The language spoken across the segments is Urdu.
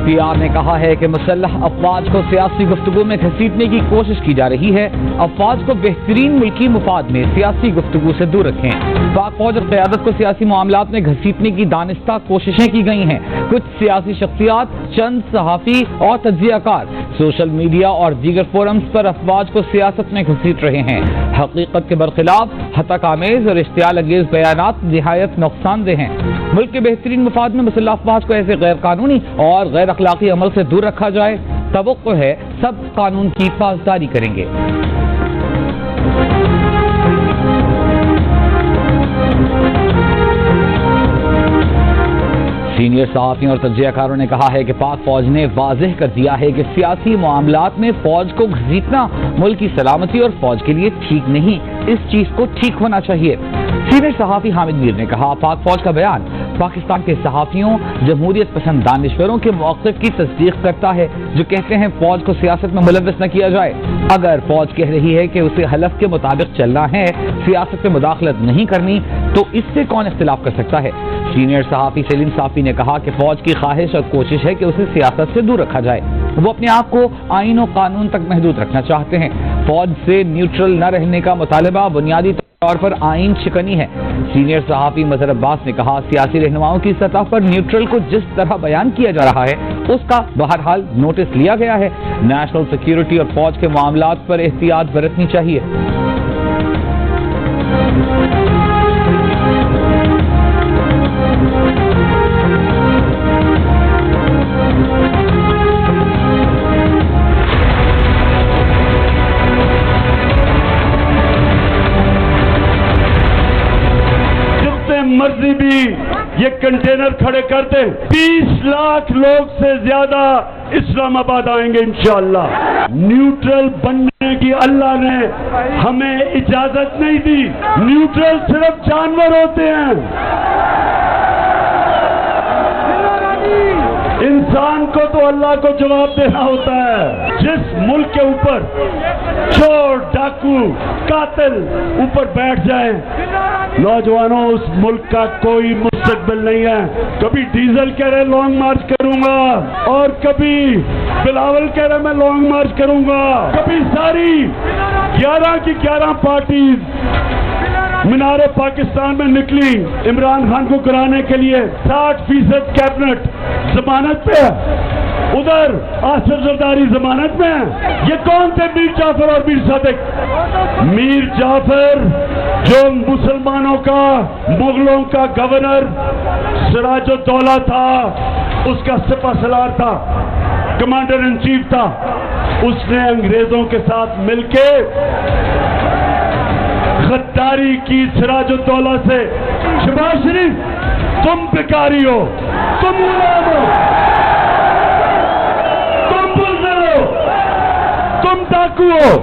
PR نے کہا ہے کہ مسلح افواج کو سیاسی گفتگو میں گھسیٹنے کی کوشش کی جا رہی ہے. افواج کو بہترین ملکی مفاد میں سیاسی گفتگو سے دور رکھیں. پاک فوج اور قیادت کو سیاسی معاملات میں گھسیٹنے کی دانستہ کوششیں کی گئی ہیں. کچھ سیاسی شخصیات، چند صحافی اور تجزیہ کار سوشل میڈیا اور دیگر فورمز پر افواج کو سیاست میں گھسیٹ رہے ہیں. حقیقت کے برخلاف ہتک آمیز اور اشتعال انگیز بیانات نہایت نقصان دہ ہیں. ملک کے بہترین مفاد میں مسلح افواج کو ایسے غیر قانونی اور غیر اخلاقی عمل سے دور رکھا جائے. توقع ہے سب قانون کی پاسداری کریں گے. سینئر صحافیوں اور تجزیہ کاروں نے کہا ہے کہ پاک فوج نے واضح کر دیا ہے کہ سیاسی معاملات میں فوج کو گھسیٹنا ملک کی سلامتی اور فوج کے لیے ٹھیک نہیں. اس چیز کو ٹھیک ہونا چاہیے. سینئر صحافی حامد میر نے کہا پاک فوج کا بیان پاکستان کے صحافیوں، جمہوریت پسند دانشوروں کے موقف کی تصدیق کرتا ہے جو کہتے ہیں فوج کو سیاست میں ملوث نہ کیا جائے. اگر فوج کہہ رہی ہے کہ اسے حلف کے مطابق چلنا ہے، سیاست میں مداخلت نہیں کرنی، تو اس سے کون اختلاف کر سکتا ہے؟ سینئر صحافی سلیم صافی نے کہا کہ فوج کی خواہش اور کوشش ہے کہ اسے سیاست سے دور رکھا جائے. وہ اپنے آپ کو آئین و قانون تک محدود رکھنا چاہتے ہیں. فوج سے نیوٹرل نہ رہنے کا مطالبہ بنیادی طور پر آئین شکنی ہے. سینئر صحافی مظہر عباس نے کہا سیاسی رہنماؤں کی سطح پر نیوٹرل کو جس طرح بیان کیا جا رہا ہے اس کا بہرحال نوٹس لیا گیا ہے. نیشنل سیکیورٹی اور فوج کے معاملات پر احتیاط برتنی چاہیے. مرضی بھی یہ کنٹینر کھڑے کرتے 20 لاکھ لوگ سے زیادہ اسلام آباد آئیں گے انشاءاللہ. نیوٹرل بننے کی اللہ نے ہمیں اجازت نہیں دی. نیوٹرل صرف جانور ہوتے ہیں. انسان کو تو اللہ کو جواب دینا ہوتا ہے. جس ملک کے اوپر چور، ڈاکو، قاتل اوپر بیٹھ جائیں، نوجوانوں اس ملک کا کوئی مستقبل نہیں ہے. کبھی ڈیزل کہہ رہے لانگ مارچ کروں گا، اور کبھی بلاول کہہ رہے میں لانگ مارچ کروں گا. کبھی ساری 11 کی 11 پارٹیز مینار پاکستان میں نکلی عمران خان کو کرانے کے لیے. 60% کیبنٹ ضمانت پہ ہے، ادھر آصف زرداری ضمانت میں ہے. یہ کون تھے؟ میر جعفر اور میر صادق. میر جعفر جو مسلمانوں کا، مغلوں کا گورنر سراج الدولہ تھا، اس کا سپہ سالار تھا، کمانڈر ان چیف تھا. اس نے انگریزوں کے ساتھ مل کے غداری کی سراج الدولہ سے. شہباز شریف تم بیکاری ہو، تم غلام ہو، تم بزدل ہو، تم ڈاکو ہو،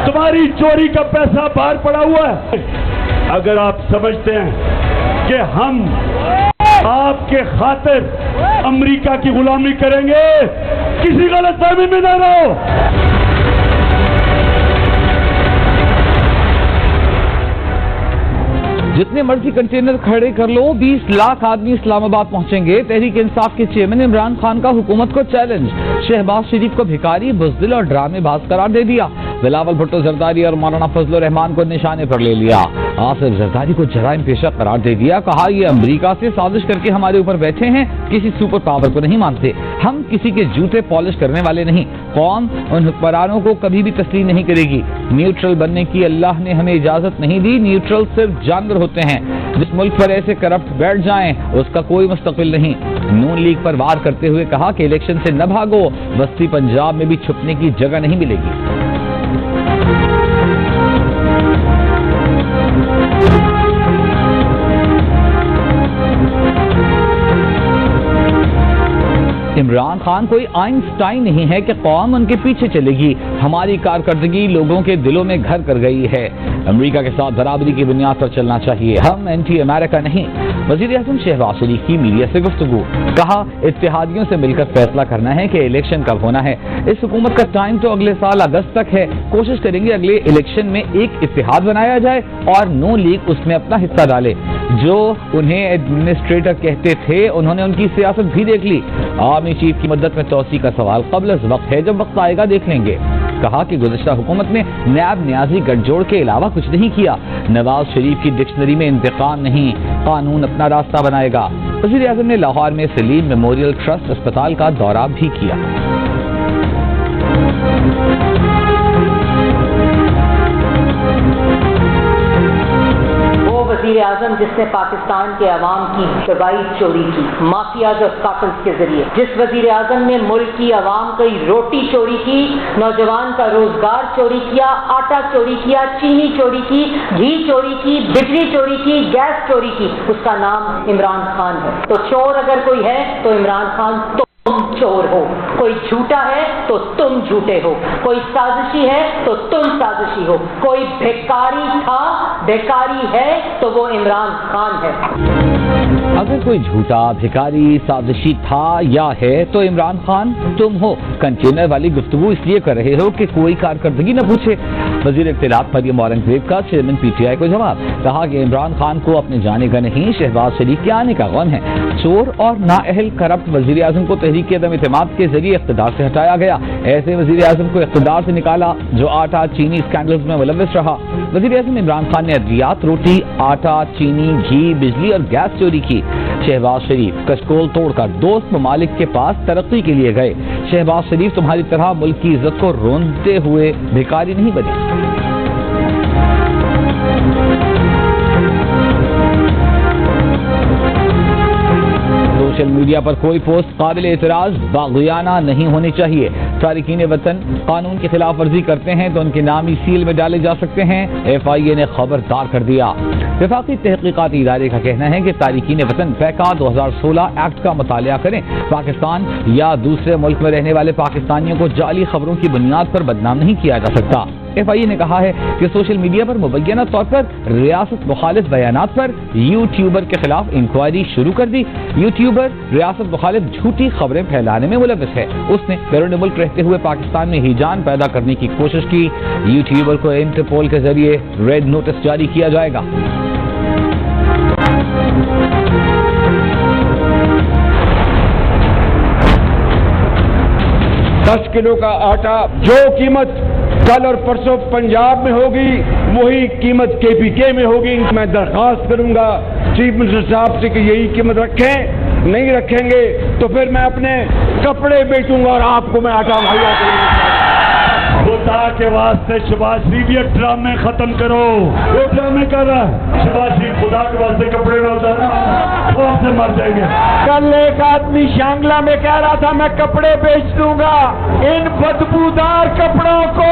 تمہاری چوری کا پیسہ باہر پڑا ہوا ہے. اگر آپ سمجھتے ہیں کہ ہم آپ کے خاطر امریکہ کی غلامی کریں گے، کسی غلط فہمی میں نہ رہو. جتنے مرضی کنٹینر کھڑے کر لو، 20 لاکھ آدمی اسلام آباد پہنچیں گے. تحریک انصاف کے چیئرمین عمران خان کا حکومت کو چیلنج. شہباز شریف کو بھکاری، بزدل اور ڈرامے باز قرار دے دیا. بلاول بھٹو زرداری اور مولانا فضل الرحمان کو نشانے پر لے لیا. آصف زرداری کو جرائم پیشہ قرار دے دیا. کہا یہ امریکہ سے سازش کر کے ہمارے اوپر بیٹھے ہیں، کسی سپر پاور کو نہیں مانتے. ہم کسی کے جوتے پالش کرنے والے نہیں. قوم ان حکمرانوں کو کبھی بھی تسلیم نہیں کرے گی. نیوٹرل بننے کی اللہ نے ہمیں اجازت نہیں دی. نیوٹرل صرف جانور ہوتے ہیں. جس ملک پر ایسے کرپٹ بیٹھ جائیں اس کا کوئی مستقبل نہیں. نون لیگ پر وار کرتے ہوئے کہا کہ الیکشن سے نہ بھاگو، وسطی پنجاب میں بھی چھپنے کی جگہ نہیں ملے گی. عمران خان کوئی آئنسٹائن نہیں ہے کہ قوم ان کے پیچھے چلے گی. ہماری کارکردگی لوگوں کے دلوں میں گھر کر گئی ہے. امریکہ کے ساتھ برابری کی بنیاد پر چلنا چاہیے. ہم اینٹی امریکہ نہیں. وزیر اعظم شہباز شریف کی میڈیا سے گفتگو. کہا اتحادیوں سے مل کر فیصلہ کرنا ہے کہ الیکشن کب ہونا ہے. اس حکومت کا ٹائم تو اگلے سال اگست تک ہے. کوشش کریں گے اگلے الیکشن میں ایک اتحاد بنایا جائے اور نون لیگ اس میں اپنا حصہ ڈالے. جو انہیں ایڈمنسٹریٹر کہتے تھے انہوں نے ان کی سیاست بھی دیکھ لی. آپ آرمی چیف کی مدت میں توسیع کا سوال قبل از وقت ہے، جب وقت آئے گا دیکھ لیں گے۔ کہا کہ گزشتہ حکومت نے نیاب نیازی گٹھ جوڑ کے علاوہ کچھ نہیں کیا۔ نواز شریف کی ڈکشنری میں انتقام نہیں، قانون اپنا راستہ بنائے گا۔ وزیر اعظم نے لاہور میں سلیم میموریل ٹرسٹ اسپتال کا دورہ بھی کیا۔ وزیر اعظم جس نے پاکستان کے عوام کی دوائی چوری کی مافیاز اور قاتلز کے ذریعے، جس وزیر اعظم نے ملک کی عوام کی روٹی چوری کی، نوجوان کا روزگار چوری کیا، آٹا چوری کیا، چینی چوری کی، گھی چوری کی، بجلی چوری کی، گیس چوری کی، اس کا نام عمران خان ہے۔ تو چور اگر کوئی ہے تو عمران خان تم چور ہو، کوئی جھوٹا ہے تو تم جھوٹے ہو، کوئی سازشی ہے تو تم سازشی ہو، کوئی بھیکاری تھا بھیکاری ہے تو وہ عمران خان ہے۔ اگر کوئی جھوٹا، بھیکاری، سازشی تھا یا ہے تو عمران خان تم ہو۔ کنٹینر والی گفتگو اس لیے کر رہے ہو کہ کوئی کارکردگی نہ پوچھے۔ وزیر اطلاعات مریم اورنگزیب کا چیئرمین پی ٹی آئی کو جواب، کہا کہ عمران خان کو اپنے جانے کا نہیں، شہباز شریف کے آنے کا غم ہے۔ چور اور نااہل کرپٹ وزیر اعظم کو تحریک عدم اعتماد کے ذریعے اقتدار سے ہٹایا گیا۔ ایسے وزیر اعظم کو اقتدار سے نکالا جو آٹا چینی اسکینڈلز میں ملوث رہا۔ وزیر اعظم عمران خان نے ادویات، روٹی، آٹا، چینی، گھی، بجلی اور گیس چوری کی۔ شہباز شریف کشکول توڑ کر دوست ممالک کے پاس ترقی کے لیے گئے۔ شہباز شریف تمہاری طرح ملک کی عزت کو روندتے ہوئے بھیکاری نہیں بنے۔ سوشل میڈیا پر کوئی پوسٹ قابل اعتراض باغیانہ نہیں ہونی چاہیے۔ تارکین وطن قانون کی خلاف ورزی کرتے ہیں تو ان کے نام ہی سیل میں ڈالے جا سکتے ہیں۔ ایف آئی اے نے خبردار کر دیا۔ وفاقی تحقیقاتی ادارے کا کہنا ہے کہ تارکین وطن پیکا 2016 ایکٹ کا مطالعہ کریں۔ پاکستان یا دوسرے ملک میں رہنے والے پاکستانیوں کو جعلی خبروں کی بنیاد پر بدنام نہیں کیا جا سکتا۔ ایف آئی اے نے کہا ہے کہ سوشل میڈیا پر مبینہ طور پر ریاست مخالف بیانات پر یوٹیوبر کے خلاف انکوائری شروع کر دی۔ یوٹیوبر ریاست مخالف جھوٹی خبریں پھیلانے میں ملوث ہے۔ اس نے بیرون ملک رہتے ہوئے پاکستان میں ہیجان پیدا کرنے کی کوشش کی۔ یوٹیوبر کو انٹرپول کے ذریعے ریڈ نوٹس جاری کیا جائے گا۔ 10 کلو کا آٹا جو قیمت کل اور پرسوں پنجاب میں ہوگی وہی قیمت کے پی کے میں ہوگی۔ میں درخواست کروں گا چیف منسٹر صاحب سے کہ یہی قیمت رکھیں، نہیں رکھیں گے تو پھر میں اپنے کپڑے بیچوں گا اور آپ کو میں آٹا مہیا کروں گا۔ خدا کے واسطے شہباز شریف یہ ڈرامے ختم کرو، یہ ڈرامے کر رہا ہے شہباز شریف، خدا کے واسطے کپڑے نہ اتارنا، خوف سے مر جائیں گے۔ کل ایک آدمی شانگلہ میں کہہ رہا تھا میں کپڑے بیچ دوں گا، ان بدبودار کپڑوں کو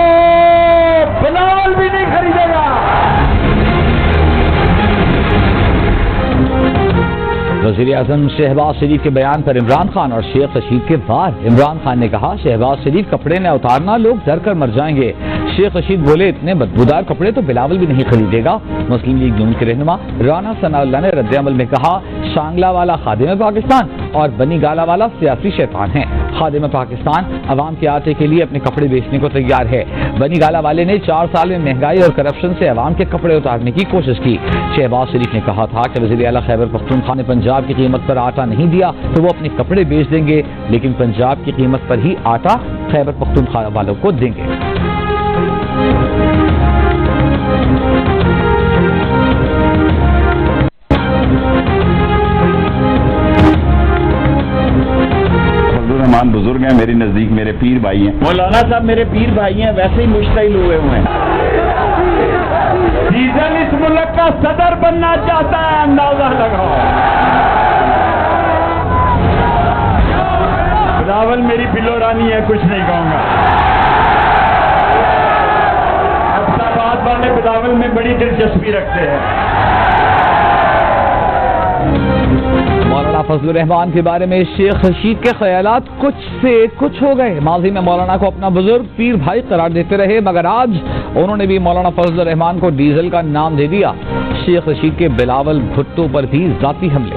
بلال بھی نہیں خریدے گا۔ وزیر اعظم شہباز شریف کے بیان پر عمران خان اور شیخ رشید کے وار۔ عمران خان نے کہا شہباز شریف کپڑے نہ اتارنا لوگ ڈر کر مر جائیں گے۔ شیخ رشید بولے اتنے بدبودار کپڑے تو بلاول بھی نہیں خریدے گا۔ مسلم لیگ نون کے رہنما رانا ثناء اللہ نے رد عمل میں کہا شانگلہ والا خادم پاکستان اور بنی گالہ والا سیاسی شیطان ہے۔ خادم پاکستان عوام کے آٹے کے لیے اپنے کپڑے بیچنے کو تیار ہے۔ بنی گالہ والے نے 4 سال میں مہنگائی اور کرپشن سے عوام کے کپڑے اتارنے کی کوشش کی۔ شہباز شریف نے کہا تھا کہ وزیر اعلیٰ خیبر پختونخوا نے پنجاب کی قیمت پر آٹا نہیں دیا تو وہ اپنے کپڑے بیچ دیں گے، لیکن پنجاب کی قیمت پر ہی آٹا خیبر پختونخوا والوں کو دیں گے۔ رحمان بزرگ ہیں، میرے نزدیک میرے پیر بھائی ہیں۔ مولانا صاحب میرے پیر بھائی ہیں، ویسے ہی مشتعل ہوئے ہیں۔ سیزن اس ملک کا صدر بننا چاہتا ہے، اندازہ لگاؤ۔ بلاول میری بلو رانی ہے، کچھ نہیں کہوں گا۔ اب والے بلاول میں بڑی دلچسپی رکھتے ہیں۔ مولانا فضل الرحمان کے بارے میں شیخ رشید کے خیالات کچھ سے کچھ ہو گئے۔ ماضی میں مولانا کو اپنا بزرگ پیر بھائی قرار دیتے رہے، مگر آج انہوں نے بھی مولانا فضل الرحمان کو ڈیزل کا نام دے دیا۔ شیخ رشید کے بلاول بھٹو پر بھی ذاتی حملے۔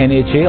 NHA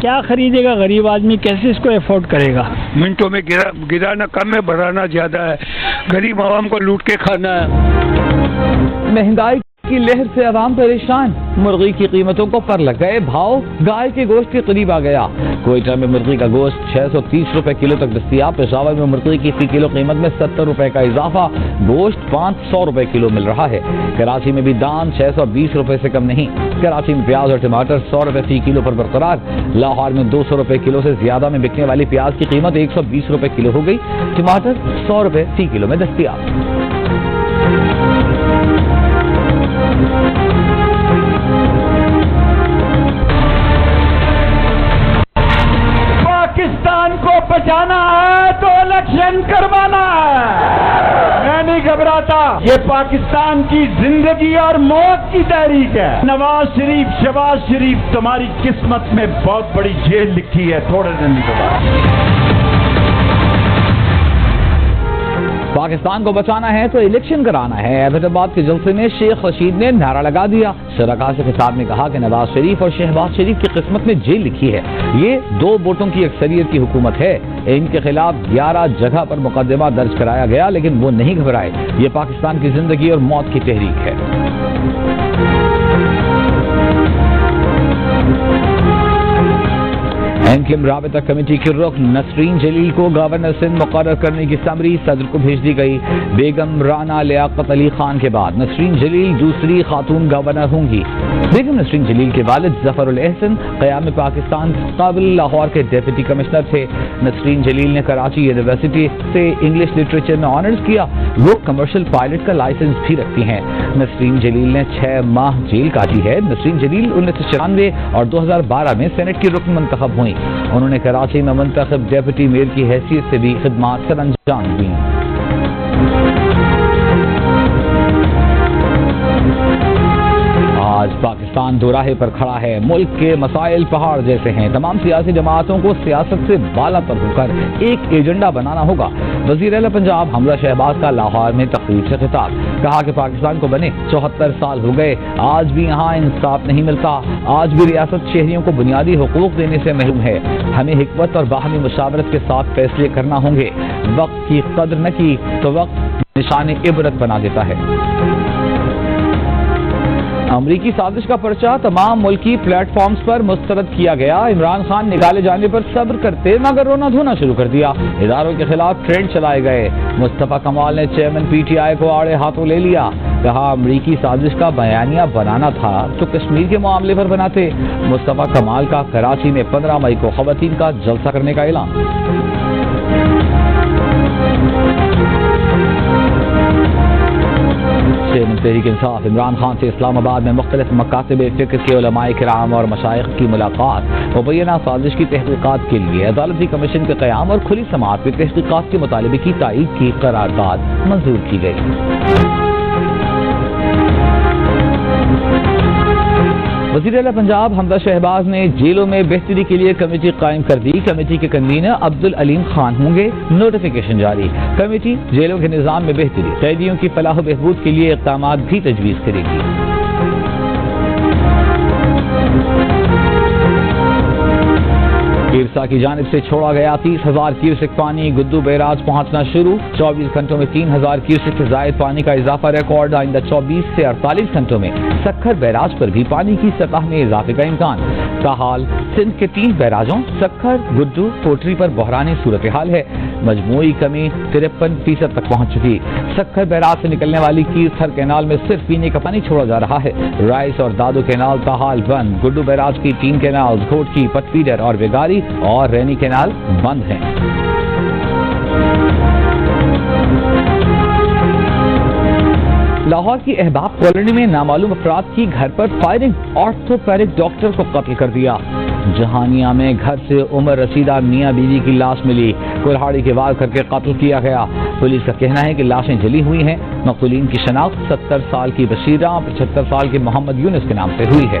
کیا خریدے گا غریب آدمی؟ کیسے اس کو افورڈ کرے گا؟ منٹوں میں گرانا کم ہے، بڑھانا زیادہ ہے، غریب عوام کو لوٹ کے کھانا ہے۔ مہنگائی کی لہر سے عوام پریشان، مرغی کی قیمتوں کو پر لگ گئے بھاؤ، گائے کے گوشت کے قریب آ گیا۔ کوئٹہ میں مرغی کا گوشت 630 روپے کلو تک دستیاب، پشاور میں مرغی کی فی کلو قیمت میں 70 روپے کا اضافہ، گوشت 500 روپے کلو مل رہا ہے۔ کراچی میں بھی دام 620 روپے سے کم نہیں، کراچی میں پیاز اور ٹماٹر 100 روپے فی کلو پر برقرار۔ لاہور میں 200 روپے کلو سے زیادہ میں بکنے والی پیاز کی قیمت 120 روپے کلو ہو گئی، ٹماٹر 100 روپے فی کلو میں دستیاب۔ پاکستان کو بچانا ہے تو الیکشن کروانا ہے، میں نہیں گھبراتا، یہ پاکستان کی زندگی اور موت کی تحریک ہے۔ نواز شریف، شہباز شریف، تمہاری قسمت میں بہت بڑی جیل لکھی ہے تھوڑے دن کے بعد۔ پاکستان کو بچانا ہے تو الیکشن کرانا ہے، ایبٹ آباد کے جلسے میں شیخ رشید نے نعرہ لگا دیا۔ شرکاء سے خطاب میں کہا کہ نواز شریف اور شہباز شریف کی قسمت میں جیل لکھی ہے، یہ 2 ووٹوں کی اکثریت کی حکومت ہے، ان کے خلاف 11 جگہ پر مقدمہ درج کرایا گیا لیکن وہ نہیں گھبرائے، یہ پاکستان کی زندگی اور موت کی تحریک ہے۔ اینکلم رابطہ کمیٹی کی رکن نسرین جلیل کو گورنر سندھ مقرر کرنے کی سمری صدر کو بھیج دی گئی۔ بیگم رانا لیاقت علی خان کے بعد نسرین جلیل دوسری خاتون گورنر ہوں گی۔ بیگم نسرین جلیل کے والد ظفر الاحسن قیام پاکستان قبل لاہور کے ڈیپٹی کمشنر تھے۔ نسرین جلیل نے کراچی یونیورسٹی سے انگلش لٹریچر میں آنرز کیا، وہ کمرشل پائلٹ کا لائسنس بھی رکھتی ہیں۔ نسرین جلیل نے 6 ماہ جیل کاٹی ہے۔ نسرین جلیل 1994 اور 2012 میں سینٹ کی رکن منتخب ہوئی، انہوں نے کراچی میں منتخب ڈیپٹی میئر کی حیثیت سے بھی خدمات سر انجام دیں۔ آج پاکستان دوراہے پر کھڑا ہے، ملک کے مسائل پہاڑ جیسے ہیں، تمام سیاسی جماعتوں کو سیاست سے بالا تر ہو کر ایک ایجنڈا بنانا ہوگا۔ وزیر اعلیٰ پنجاب حمزہ شہباز کا لاہور میں تقریب سے خطاب، کہا کہ پاکستان کو بنے 74 سال ہو گئے، آج بھی یہاں انصاف نہیں ملتا، آج بھی ریاست شہریوں کو بنیادی حقوق دینے سے محروم ہے، ہمیں حکمت اور باہمی مشاورت کے ساتھ فیصلے کرنا ہوں گے، وقت کی قدر نہ کی تو وقت نشان عبرت بنا دیتا ہے۔ امریکی سازش کا پرچہ تمام ملکی پلیٹ فارمز پر مسترد کیا گیا، عمران خان نکالے جانے پر صبر کرتے مگر رونا دھونا شروع کر دیا، اداروں کے خلاف ٹرینڈ چلائے گئے، مصطفیٰ کمال نے چیئرمین پی ٹی آئی کو آڑے ہاتھوں لے لیا، کہا امریکی سازش کا بیانیہ بنانا تھا تو کشمیر کے معاملے پر بناتے۔ مصطفیٰ کمال کا کراچی میں 15 مئی کو خواتین کا جلسہ کرنے کا اعلان۔ چیئرمین تحریک انصاف عمران خان سے اسلام آباد میں مختلف مکاتب فکر کے علماء کرام اور مشائخ کی ملاقات، مبینہ سازش کی تحقیقات کے لیے عدالتی کمیشن کے قیام اور کھلی سماعت میں تحقیقات کے مطالبے کی تائید کی قرارداد منظور کی گئی۔ وزیر اعلیٰ پنجاب حمزہ شہباز نے جیلوں میں بہتری کے لیے کمیٹی قائم کر دی، کمیٹی کے کنوینر عبدالعلیم خان ہوں گے، نوٹیفیکیشن جاری، کمیٹی جیلوں کے نظام میں بہتری، قیدیوں کی فلاح و بہبود کے لیے اقدامات بھی تجویز کرے گی۔ پیرسا کی جانب سے چھوڑا گیا 30,000 کیوسک پانی، گدو بیراج پہنچنا شروع، 24 گھنٹوں میں 3,000 کیوسک سے زائد پانی کا اضافہ ریکارڈ، آئندہ 24 سے 48 گھنٹوں میں سکھر بیراج پر بھی پانی کی سطح میں اضافے کا امکان۔ تاحال سندھ کے 3 بیراجوں سکھر، گڈو، کوٹری پر بحرانی صورتحال ہے، مجموعی کمی 53% تک پہنچ چکی۔ سکھر بیراج سے نکلنے والی کیرتھر کینال میں صرف پینے کا پانی چھوڑا جا رہا ہے، رائس اور دادو کینال تاحال بند، گڈو بیراج کی 3 کینال گھوٹکی، پٹفیڈر اور ویگاری اور رینی کینال بند ہیں۔ لاہور کی احباب کالونی میں نامعلوم افراد کی گھر پر فائرنگ، آرتھوپیڈک ڈاکٹر کو قتل کر دیا۔ جہانیہ میں گھر سے عمر رسیدہ میاں بیوی کی لاش ملی، کلہاڑی کے وار کر کے قتل کیا گیا۔ پولیس کا کہنا ہے کہ لاشیں جلی ہوئی ہیں، مقتولین کی شناخت 70 سال کی بشیرہ، 75 سال کے محمد یونس کے نام سے ہوئی ہے۔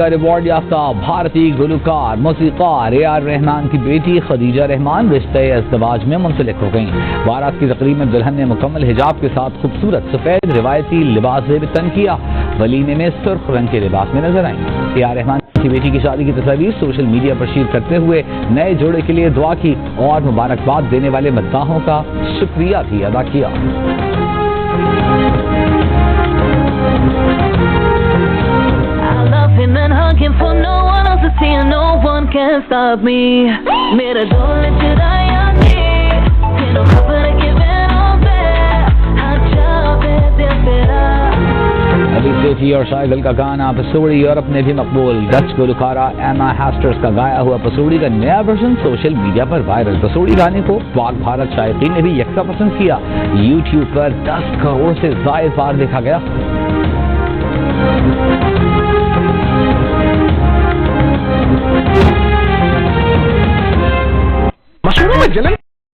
آسکر ایوارڈ یافتہ بھارتی گلوکار موسیقار AR رحمان کی بیٹی خدیجہ رحمان رشتہ ازدواج میں منسلک ہو گئیں. بارات کی تقریب میں دلہن نے مکمل حجاب کے ساتھ خوبصورت سفید روایتی لباس زیب تن کیا. ولیمے میں سرخ رنگ کے لباس میں نظر آئیں. AR رحمان کی بیٹی کی شادی کی تصاویر سوشل میڈیا پر شیئر کرتے ہوئے نئے جوڑے کے لیے دعا کی اور مبارکباد دینے والے مداحوں کا شکریہ بھی ادا کیا. And hugging for no one else to see, and no one can stop me. Mera dole chudayani, teno khabar ke beno pe, acha be dil tera. ابھی سیٹھی اور شائگل کا گانا پسوڑی یورپ میں بھی مقبول. ڈچ گلوکارہ ایما ہیسٹرز کا گایا ہوا پسوڑی کا نیا ورژن سوشل میڈیا پر وائرل. پسوڑی گانے کو پاک بھارت شائقین نے بھی یکساں پسند کیا. یوٹیوب پر 10 کروڑ سے زائد بار دیکھا گیا. مشوروں میں جلن